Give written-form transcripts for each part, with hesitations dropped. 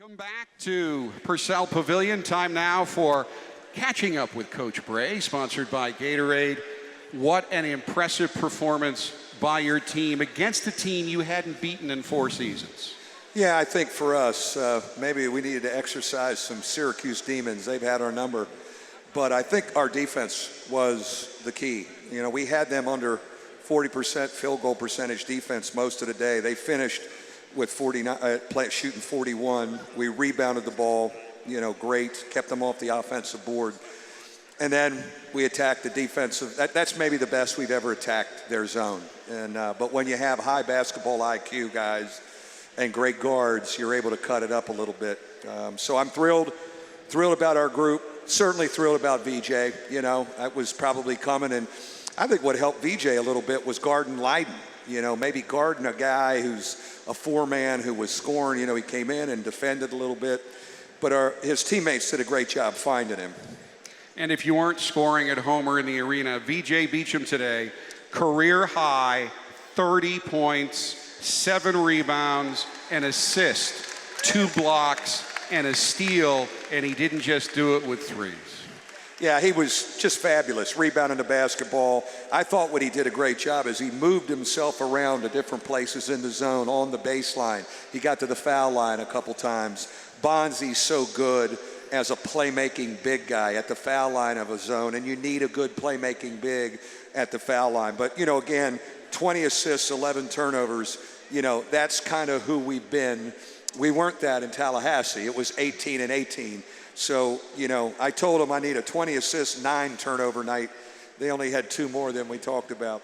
Welcome back to Purcell Pavilion. Time now for Catching Up with Coach Brey, sponsored by Gatorade. What an impressive performance by your team against a team you hadn't beaten in 4 seasons. Yeah, I think for us, maybe we needed to exercise some Syracuse demons. They've had our number. But I think our defense was the key. You know, we had them under 40% field goal percentage defense most of the day. They finished with 49, shooting 41. We rebounded the ball, great, kept them off the offensive board. And then we attacked the defensive. That's maybe the best we've ever attacked their zone. And but when you have high basketball IQ guys and great guards, you're able to cut it up a little bit. So I'm thrilled about our group. Certainly thrilled about VJ. That was probably coming. And I think what helped VJ a little bit was guarding Leiden. Maybe guarding a guy who's a 4-man who was scoring. He came in and defended a little bit. But his teammates did a great job finding him. And if you weren't scoring at home or in the arena, VJ Beachem today, career high, 30 points, 7 rebounds, an assist, 2 blocks, and a steal, and he didn't just do it with 3s. Yeah, he was just fabulous, rebounding the basketball. I thought what he did a great job is he moved himself around to different places in the zone, on the baseline. He got to the foul line a couple times. Bonzi's so good as a playmaking big guy at the foul line of a zone, and you need a good playmaking big at the foul line. But, again, 20 assists, 11 turnovers, that's kind of who we've been. We weren't that in Tallahassee. It was 18 and 18. So, I told them I need a 20 assist, 9 turnover night. They only had 2 more than we talked about.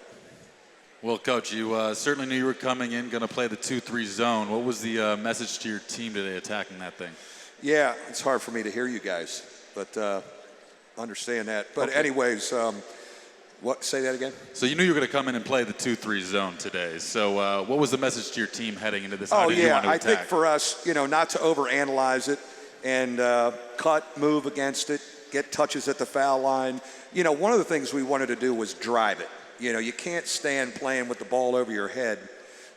Well, Coach, you certainly knew you were coming in, going to play the 2-3 zone. What was the message to your team today attacking that thing? Yeah, it's hard for me to hear you guys, but understand that. But okay. Anyways, say that again? So you knew you were going to come in and play the 2-3 zone today. So what was the message to your team heading into this? Oh, yeah, I think for us, not to overanalyze it and cut, move against it, get touches at the foul line. One of the things we wanted to do was drive it. You can't stand playing with the ball over your head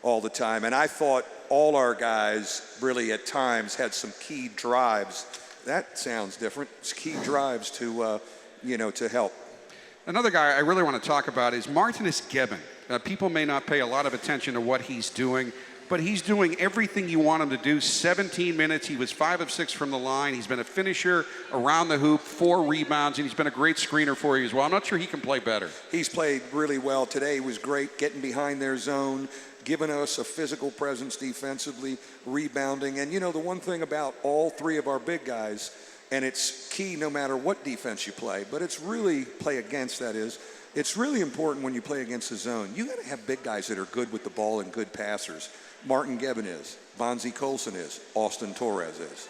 all the time. And I thought all our guys really at times had some key drives. That sounds different. It's key drives to, to help. Another guy I really want to talk about is Martinez Gebbin. People may not pay a lot of attention to what he's doing, but he's doing everything you want him to do. 17 minutes, he was 5 of 6 from the line. He's been a finisher around the hoop, 4 rebounds, and he's been a great screener for you as well. I'm not sure he can play better. He's played really well today. He was great getting behind their zone, giving us a physical presence defensively, rebounding. And, the one thing about all 3 of our big guys, and it's key no matter what defense you play, but it's really play against, that is, it's really important when you play against the zone. You got to have big guys that are good with the ball and good passers. Martin Gebbin is, Bonzi Colson is, Austin Torres is.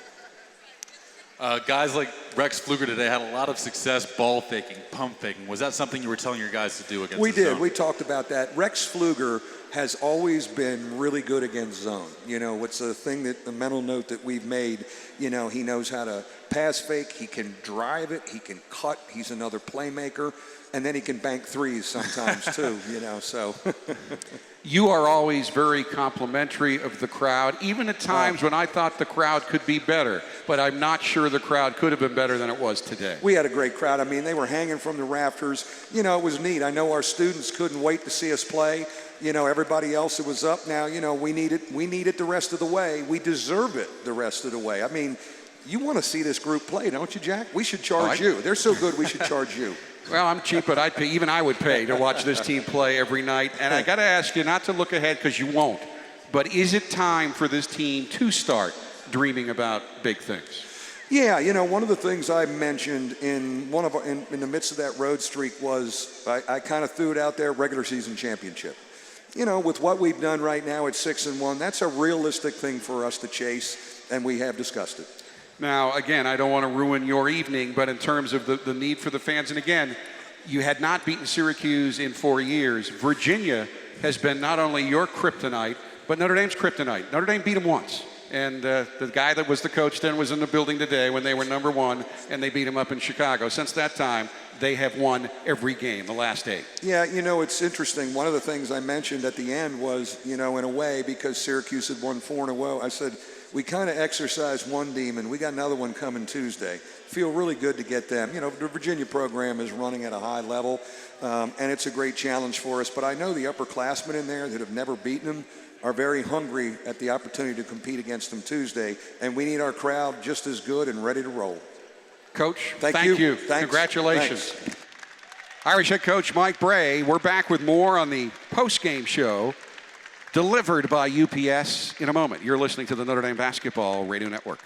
Guys like Rex Pfluger today had a lot of success ball faking, pump faking. Was that something you were telling your guys to do against We the did. zone? We talked about that. Rex Pfluger has always been really good against zone. It's a thing that the mental note that we've made. He knows how to pass fake. He can drive it. He can cut. He's another playmaker. And then he can bank 3s sometimes too, so. You are always very complimentary of the crowd, even at times when I thought the crowd could be better, but I'm not sure the crowd could have been better than it was today. We had a great crowd. I mean, they were hanging from the rafters. It was neat. I know our students couldn't wait to see us play. Everybody else that was up now, we need it the rest of the way. We deserve it the rest of the way. I mean, you want to see this group play, don't you, Jack? We should charge you. They're so good, we should charge you. Well, I'm cheap, but I'd pay. Even I would pay to watch this team play every night. And I got to ask you not to look ahead because you won't. But is it time for this team to start dreaming about big things? Yeah, one of the things I mentioned in the midst of that road streak was I kind of threw it out there, regular season championship. With what we've done right now at 6-1, that's a realistic thing for us to chase, and we have discussed it. Now, again, I don't want to ruin your evening, but in terms of the need for the fans, and again, you had not beaten Syracuse in 4 years. Virginia has been not only your kryptonite, but Notre Dame's kryptonite. Notre Dame beat them once. And the guy that was the coach then was in the building today when they were number 1, and they beat him up in Chicago. Since that time, they have won every game, the last 8. Yeah, it's interesting. One of the things I mentioned at the end was, in a way, because Syracuse had won 4 in a row, I said, we kind of exercised one demon. We got another one coming Tuesday. Feel really good to get them. You know, the Virginia program is running at a high level, and it's a great challenge for us. But I know the upperclassmen in there that have never beaten them are very hungry at the opportunity to compete against them Tuesday, and we need our crowd just as good and ready to roll. Coach, thank you. Thanks. Congratulations. Thanks. Irish head coach Mike Brey. We're back with more on the post-game show delivered by UPS in a moment. You're listening to the Notre Dame Basketball Radio Network.